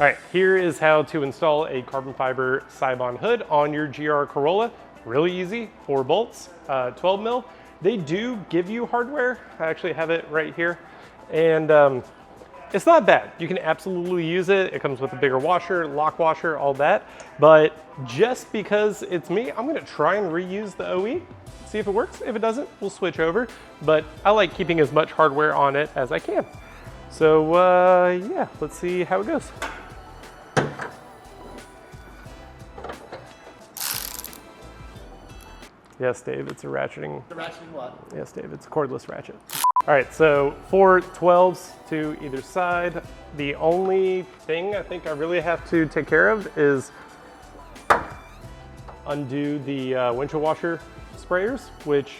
All right, here is how to install a carbon fiber Seibon hood on your GR Corolla. Really easy, 4 bolts, 12 mil. They do give you hardware. I actually have it right here. And it's not bad. You can absolutely use it. It comes with a bigger washer, lock washer, all that. But just because it's me, I'm gonna try and reuse the OE, see if it works. If it doesn't, we'll switch over. But I like keeping as much hardware on it as I can. So yeah, let's see how it goes. Yes, Dave, it's a ratcheting. The ratcheting what? Yes, Dave, it's a cordless ratchet. All right, so 4 12s to either side. The only thing I think I really have to take care of is undo the windshield washer sprayers, which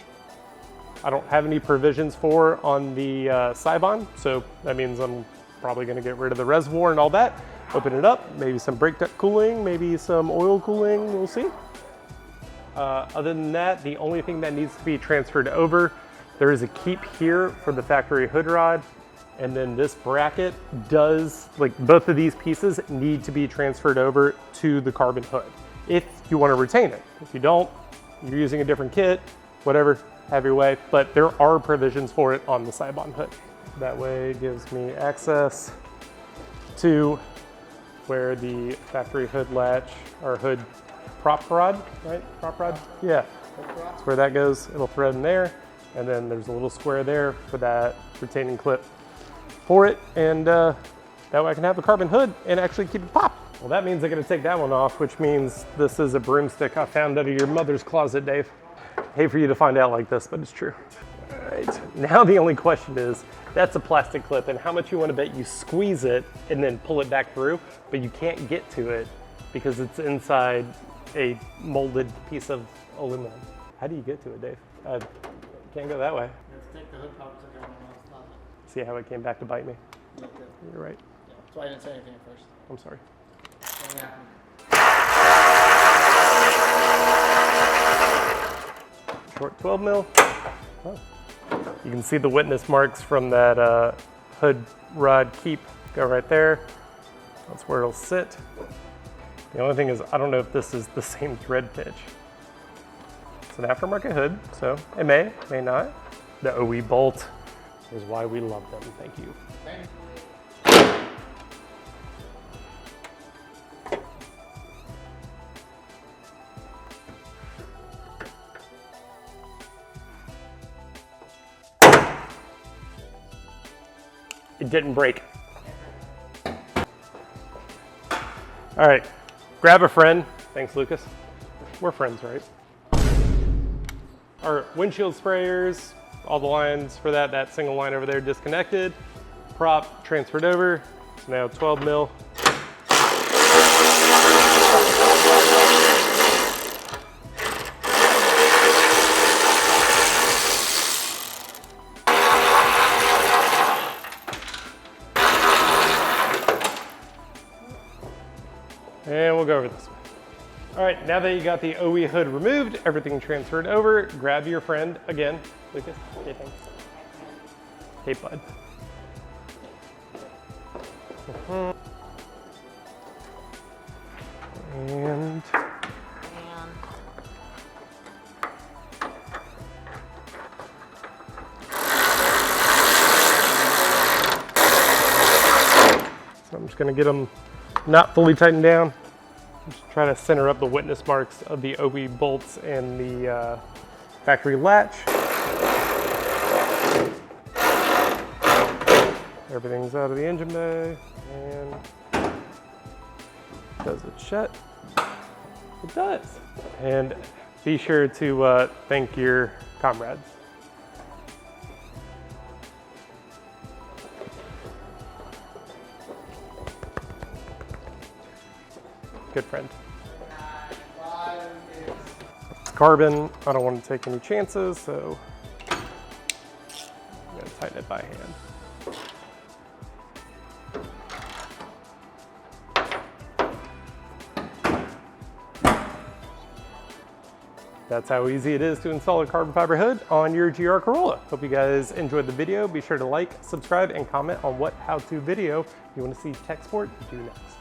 I don't have any provisions for on the Seibon. So that means I'm probably gonna get rid of the reservoir and all that. Open it up, maybe some brake duct cooling, maybe some oil cooling, we'll see. Other than that, the only thing that needs to be transferred over, there is a keep here for the factory hood rod, and then this bracket does, like both of these pieces need to be transferred over to the carbon hood if you want to retain it. If you don't, you're using a different kit, whatever, have your way, but there are provisions for it on the Seibon hood. That way it gives me access to where the factory hood latch or hood prop rod, right? Prop rod? Yeah. That's where that goes. It'll thread in there. And then there's a little square there for that retaining clip for it. And that way I can have a carbon hood and actually keep it pop. Well, that means I'm gonna take that one off, which means this is a broomstick I found out of your mother's closet, Dave. Hate for you to find out like this, but it's true. All right, now the only question is, that's a plastic clip, and how much you wanna bet you squeeze it and then pull it back through, but you can't get to it because it's inside a molded piece of aluminum. How do you get to it, Dave? Can't go that way. Let's take the hood pops and go on the top. See how it came back to bite me? Yeah, good. You're right. Yeah, that's why I didn't say anything at first. I'm sorry. Short 12 mil. Oh. You can see the witness marks from that hood rod keep go right there. That's where it'll sit. The only thing is, I don't know if this is the same thread pitch. It's an aftermarket hood, so it may not. The OE bolt is why we love them. Thank you. Okay. It didn't break. All right, grab a friend. Thanks, Lucas. We're friends, right? Our windshield sprayers, all the lines for that single line over there disconnected. Prop transferred over. It's now 12 mil. And we'll go over this way. All right, now that you got the OE hood removed, everything transferred over, grab your friend again. Lucas, hey, thanks. Hey, bud. And so I'm just gonna get them not fully tightened down. Just try to center up the witness marks of the OE bolts and the factory latch. Everything's out of the engine bay and does it shut? It does. And be sure to thank your comrades. Good friend. It's carbon. I don't want to take any chances, so I'm going to tighten it by hand. That's how easy it is to install a carbon fiber hood on your GR Corolla. Hope you guys enjoyed the video. Be sure to like, subscribe, and comment on what how-to video you want to see TEQSPORT do next.